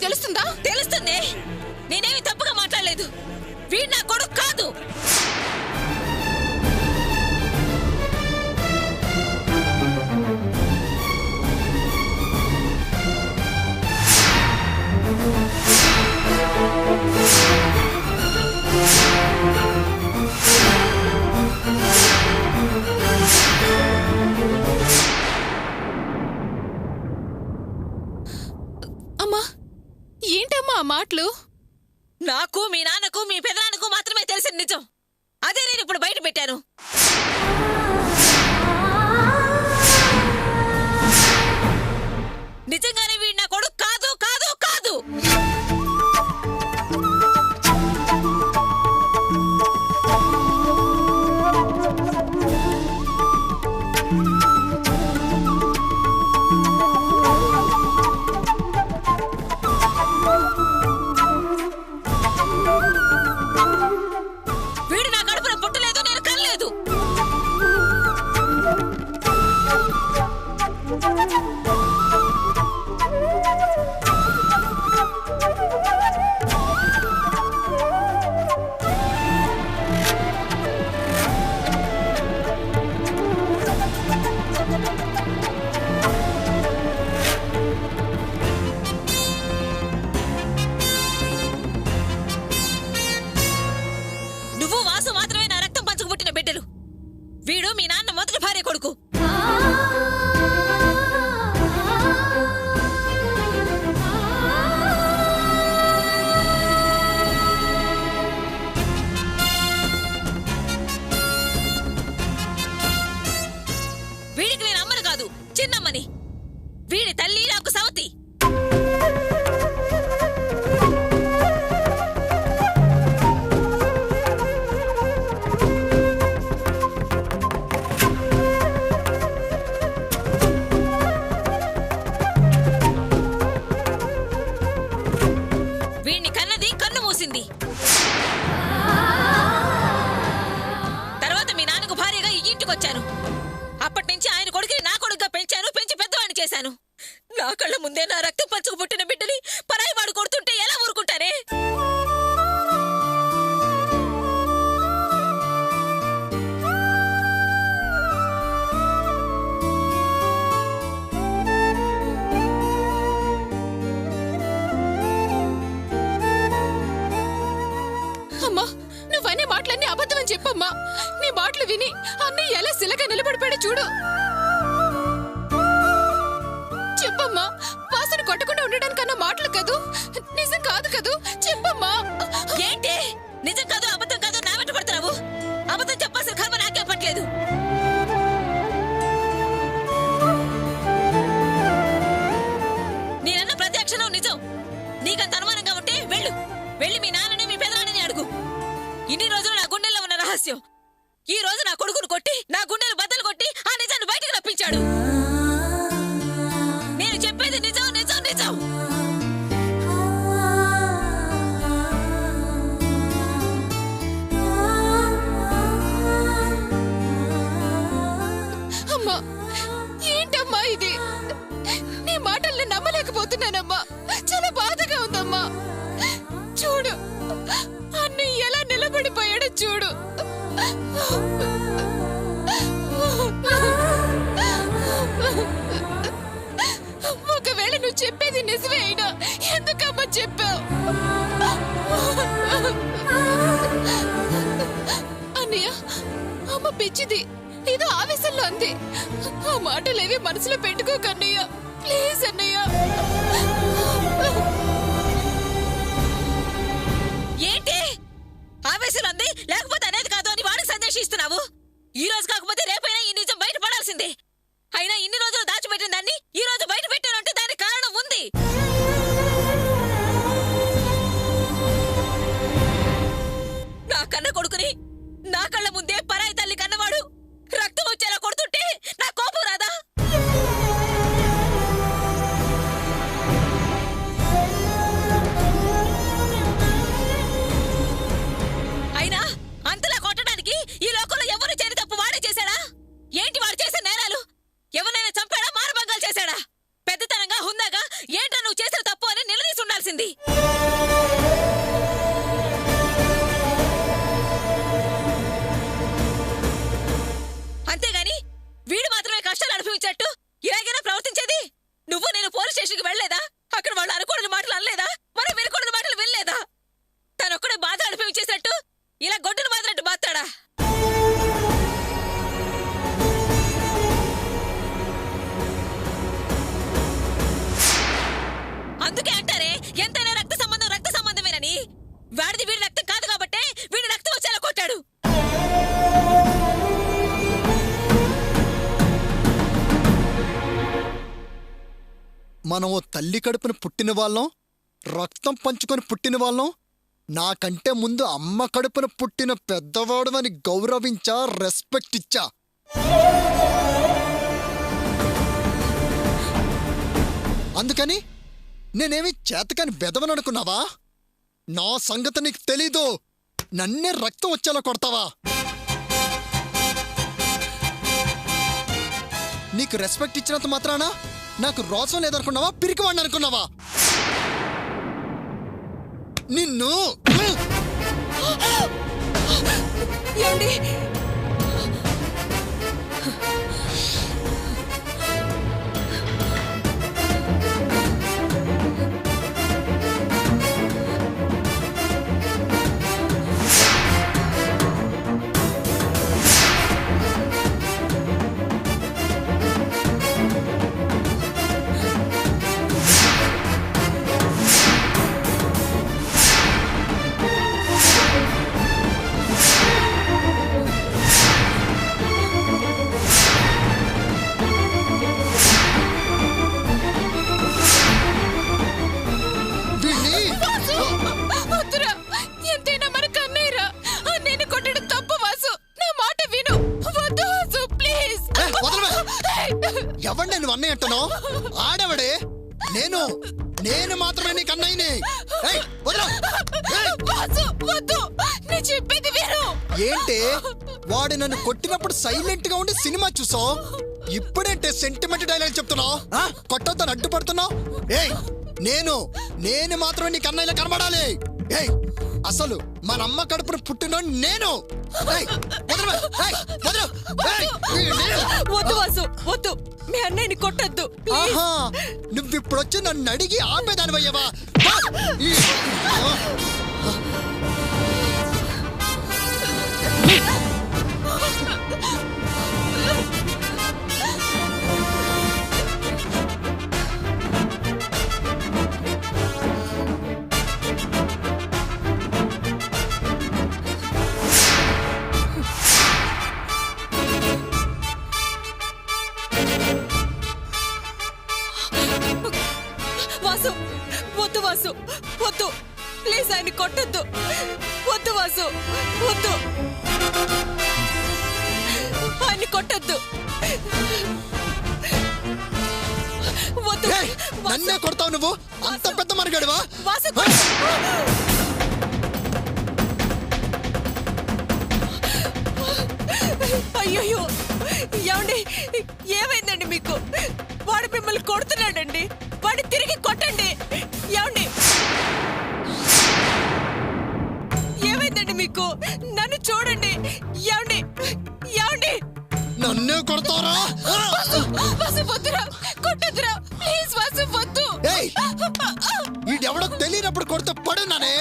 తెలుస్తుందా? తెలుస్తుంది. నేనేమి తప్పుగా మాట్లాడలేదు. వీడు నా కొడుకు కాదు. అమ్మా, ఏంటమ్మా ఆ మాటలు? నాకు, మీ నాన్నకు, మీ పెదనాన్నకు మాత్రమే తెలిసిన నిజం. అదే నేను ఇప్పుడు బయట పెట్టాను. నిజంగానే వీడు నా కొడుకు కాదు కాదు కాదు. వీడు నా కడుపున పుట్టలేదు, నేను కనలేదు. నువ్వు వాసు మాత్రమే నా రక్తం పంచుకు పుట్టిన బిడ్డలు. వీడు మీ నాన్న మొదటి భార్య కొడుకు. వీడికి నేను అమ్మను కాదు, చిన్నమ్మని. వీడి తల్లి నాకు సవతి. వీడిని కన్నది కన్ను మూసింది. తర్వాత మీ నాన్నకు భార్యగా ఈ ఇంటికొచ్చాను. అప్పటి నుంచి ఆయన కొడుకుని నా కొడుకుగా పెంచాను, పెంచి పెద్దవాడిని చేశాను. నా కళ్ళ ముందే నా రక్తం పంచుకు పుట్టిన బిడ్డని పరాయి వాడు కొడుతుంటే ఎలా ఊరుకుంటానే? అమ్మా, నువ్వనే మాటలన్నీ అబద్ధమని చెప్పమ్మా. నీ మాటలు విని అన్నయ్య ఎలా శిలగా నిలబడిపోయాడు చూడు. చెప్పమ్మా, వాసన కొట్టకుండా ఉండడానికన్నా మాటలు కాదు, నిజం కాదు కదూ? చెప్పమ్మా. ఏంటి నిజం కాదు అబద్ధం కాదు నా వెంట పడతావు? అబద్ధం చెప్పాల్సిన కర్మ నాకే పట్టలేదు. నేనన్న ప్రతి అక్షరం నిజం. నీకంత అనుమానంగా ఉంటే వెళ్ళు. వెళ్ళి మీ నాన్నని, మీ పెదనాన్నని అడుగు. ఇన్ని రోజులు నా గుండెల్లో ఉన్న రహస్యం ఈ రోజు నా కొడుకును కొట్టి, నా గుండెలు బద్దలు కొట్టి ఆ నిజాన్ని బయటకు రప్పించాడు. నేను చెప్పేది నిజం నిజం నిజం. అమ్మా, ఏంటమ్మా ఇది? నీ మాటల్ని నమ్మలేకపోతున్నానమ్మా. చాలా బాధగా ఉందమ్మా. చూడు, అన్నయ్య ఎలా నిలబడిపోయాడో చూడు. ఒకవేళ నువ్వు చెప్పేది నిజమే అయినా ఎందుకమ్మా చెప్పావు? అన్నయ్య, అమ్మ పిచ్చిది, ఏదో ఆవేశంలో అంది. ఆ మాటలేవి మనసులో పెట్టుకోకన్నయ్య, ప్లీజ్ అన్నయ్య. ఏంటి ఆవేశం అంది, లేకపోతే అనేది కాదు అని వాడికి సందేశిస్తున్నావు? ఈ రోజు కాకపోతే రేపైనా ఈ నిజం బయట పడాల్సిందే. అయినా ఇన్ని రోజులు దాచిపెట్టిన దాన్ని ఈ రోజు బయట పెట్టానంటే దానికి కారణం ఉంది. నా కన్న కొడుకుని నా కళ్ళ ముందే పరాయి తల్లి కన్నవాడు రక్తం వచ్చేలా కొడుతుంటే నా కోపం రాదా? అయినా అంతలా కొట్టడానికి ఈ లోకంలో ఎవరు చేయని తప్పు వాడే చేశాడా? ఏంటి వాడు చేసే నేరాలు? ఎవరైనా చంపాడా, మానభంగాలు చేశాడా? పెద్దతనంగా హుందాగా ఏంటో నువ్వు చేసిన తప్పు అని నిలదీసి ఉండాల్సింది. పడాల్సింది. అంతేగాని వీడు మాత్రమే కష్టాలు అనుభవించట్టు ఇలాగైనా ప్రవర్తించేది? నువ్వు నేను పోలీస్ స్టేషన్కి వెళ్ళలేదా? అక్కడ వాళ్ళు అనకూడని మాటలు అనలేదా? మనం వినకూడని మాటలు వినలేదా? తనొక్కడే బాధ అనుభవించేసినట్టు ఇలా గొడ్డును మాత్రట్టు బాతాడా? అందుకే అంటారే ఎంతైనా రక్త సంబంధమేనని. వాడిది వీడి రక్తం కాదు కాబట్టే వీడి రక్తం వచ్చేలా కొట్టాడు. మనం ఓ తల్లి కడుపున పుట్టిన వాళ్ళం, రక్తం పంచుకొని పుట్టిన వాళ్ళం. నాకంటే ముందు అమ్మ కడుపున పుట్టిన పెద్దవాడు అని గౌరవించా, రెస్పెక్ట్ ఇచ్చా. అందుకని నేనేమి చేతకాని బెదవననుకున్నావా? నా సంగతి నీకు తెలీదు. నన్నే రక్తం వచ్చేలా కొడతావా? నీకు రెస్పెక్ట్ ఇచ్చినంత మాత్రానా నాకు రోసం లేదనుకున్నావా? పిరికివాడిని అనుకున్నావా? నిన్ను ఏమండి? వద్దురా, ఎంతైనా మన కన్నయ్యరా. నేను కొట్టడం తప్పు వాసు. నా మాట విను. వద్దు వాసు, ప్లీజ్. ఎవరు నేను అన్నయ్య అంటాను? ఆడవడే. నేను మాత్రమే నీకు అన్నయ్యని. వాసు వద్దు, నేను చెప్పేది విను. ఏంటి వాడు నన్ను కొట్టినప్పుడు సైలెంట్ గా ఉండి సినిమా చూసావు, ఇప్పుడేంటే సెంటిమెంట్ డైలాగ్ చెప్తున్నావు? కొట్టొద్దని అడ్డుపడుతున్నావు. నేను మాత్రమే నీకు అన్నయ్యలా కనబడాలి. అసలు మన అమ్మ కడుపును పుట్టిన నేను. వద్దు వాసు, వద్దు. మీ అన్నయ్యని కొట్టద్దు. నువ్విప్పుడు వచ్చి నన్ను అడిగి ఆపేదానివయ్యవా? వాసు, వద్దు వాసు, వద్దు. ప్లీజ్ ఆయన కొట్టద్దు. వద్దు వాసు, వద్దు. ఆయన కొట్టద్దు. వద్దు. నన్నే కొడతావు నువ్వు? అంత పెద్ద మరగడువా? వాసు, అయ్యో ఏమండి? ఏమైందండి మీకు? వాడు మిమ్మల్ని కొడుతున్నాడండి. వాడు తిరిగి కొట్టండి. ఏమండి? ఏమైందండి మీకు? నన్ను చూడండి. ఏమండి? ఏమండి? నన్నే కొడతారా? వాసు వద్దురా, కొట్టొద్దురా, ప్లీజ్ వాసు వద్దు. వీడెవడో తెలియనప్పుడు కొడితే పడున్నానే,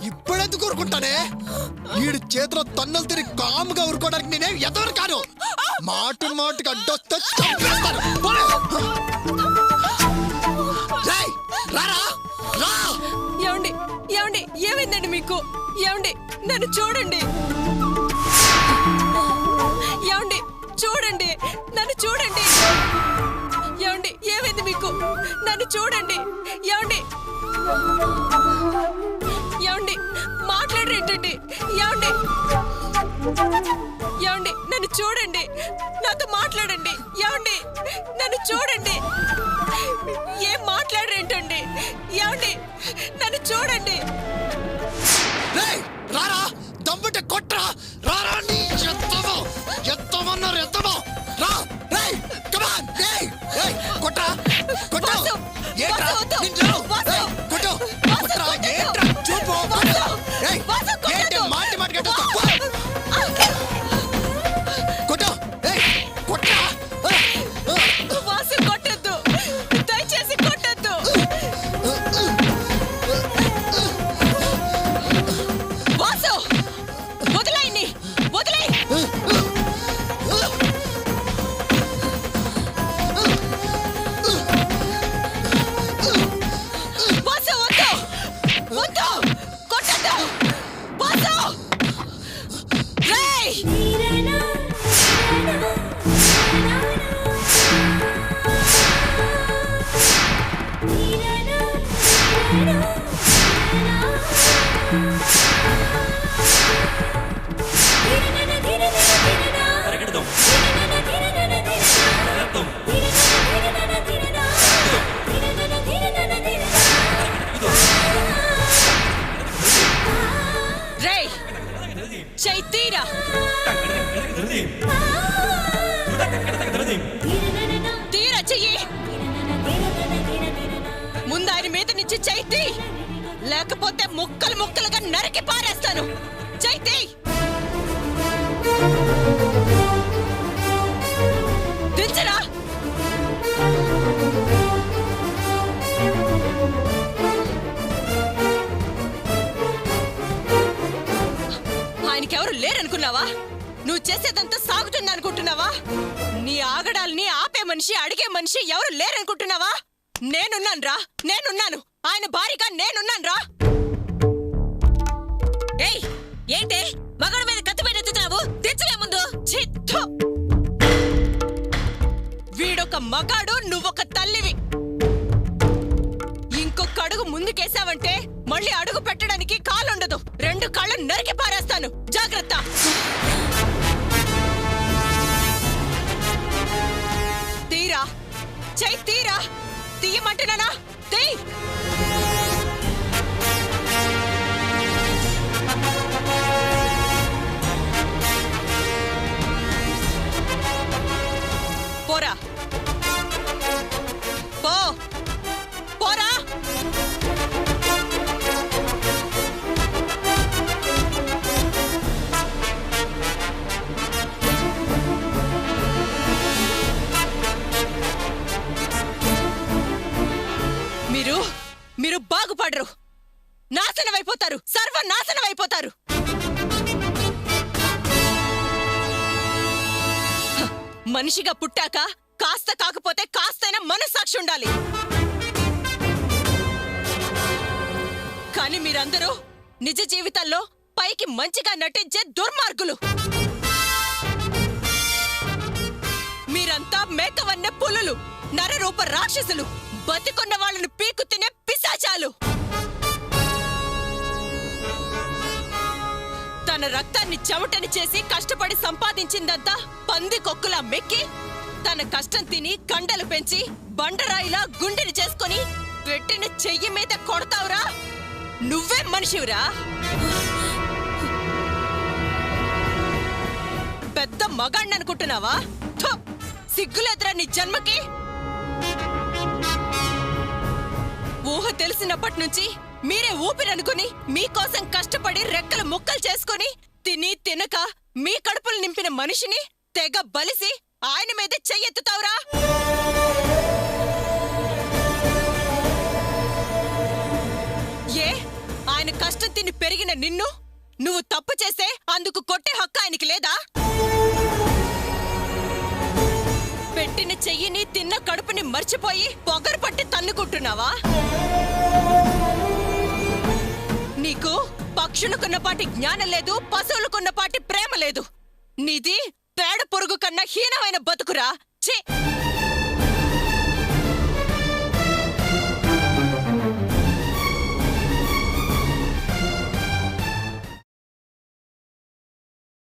ఇప్పుడెందుకు ఊరుకుంటానే? వీడి చేతిలో తన్నులు తిరిగి కాముగా ఊరుకోవడానికి నేనే ఎదవరు కాను. మాటికి అడ్డొస్తే చంపేస్తాను. ఏమండి? ఏమండి? ఏమైందండి మీకు? ఏమండి? నన్ను చూడండి. ఏమండి? చూడండి, నన్ను చూడండి. ఏమండి? ఏమైంది మీకు? నన్ను చూడండి. ఏమండి? ఏమండి? మాట్లాడరేంటండి? ఏమండి? ఏమండి? నన్ను చూడండి. నాతో మాట్లాడండి. ఏమండి? నన్ను చూడండి. ఏం మాట్లాడరేంటండి? ఏమండి? నన్ను చూడండి. రారా, దమ్ముంటే కొట్రా. రారా, నీ ఎత్తమన్నారు ఎత్తమో. రా, కమాన్, కొట్రా, కొట్టు. వాసు, ఏంట్రా? వాసు, వద్దు. నిన్ను, వాసు, కొట్టు. వాసు, చైతీరా తీరా చెయ్యి ముందు ఆయన మీద నుంచి చైతి లేకపోతే ముక్కలు ముక్కలుగా నరికి పారేస్తాను చైతి దించరా ఆయనకెవరు లేరనుకున్నావా నువ్వు చేసేదంతా సాగుతుంది అనుకుంటున్నావా నీ ఆగడాల్ని ఆపే మనిషి అడిగే మనిషి ఎవరు లేరనుకుంటున్నావా నేనున్నాను నేనున్నాను ఆయన భారీగా నేనున్నాను ఏయ్ ఏంటే మగడ మీద కత్తిపైన ఎత్తుతున్నావు తెచ్చలే ముందు చిత్తు వీడొక మగాడు నువ్వొక తల్లివి ఇంకొక అడుగు ముందుకేసావంటే మళ్ళీ అడుగు పెట్టడానికి కాలుండదు 2 కాళ్ళు నరికి పారేస్తాను జాగ్రత్త తీరా చై తీరా తీయమంటున్నానా తీ పోరా పో పోరా మీరు బాగుపడరు నాశనమైపోతారు సర్వనాశనమైపోతారు మనిషిగా పుట్టాక కాస్త కాకపోతే కాస్తైనా మనస్సాక్షి ఉండాలి కానీ మీరందరూ నిజ జీవితాల్లో పైకి మంచిగా నటించే దుర్మార్గులు మీరంతా మేకవన్నె పులులు నరరూప రాక్షసులు బతికున్న వాళ్ళను పీకు తినే పిశాచాలు తన రక్తాన్ని చెమటని చేసి కష్టపడి సంపాదించిందంతా పంది కొక్కులా మెక్కి తన కష్టం తిని కండలు పెంచి బండరాయిలా గుండెని చేసుకుని పెట్టిన చెయ్యి మీద కొడతావురా నువ్వే మనిషివిరా పెద్ద మగాణ్ణి అనుకుంటున్నావా సిగ్గులేదురా నీ జన్మకి ఊహ తెలిసినప్పటి నుంచి మీరే ఊపిరనుకుని మీకోసం కష్టపడి రెక్కలు ముక్కలు చేసుకుని తిని తినక మీ కడుపులు నింపిన మనిషిని తెగ బలిసి ఆయన మీద చెయ్యెత్తుతావురా ఏ ఆయన కష్టం తిని పెరిగిన నిన్ను నువ్వు తప్పు చేస్తే అందుకు కొట్టే హక్కు ఆయనకి లేదా పెట్టిన చెయ్యిని తిన్న కడుపుని మర్చిపోయి పొగరు పట్టి తన్నుకుంటున్నావా నీకు పక్షులకున్నపాటి జ్ఞానం లేదు పశువులకున్నపాటి ప్రేమ లేదు నీది పేడ పొరుగు కన్నా హీనమైన బతుకురా ఛీ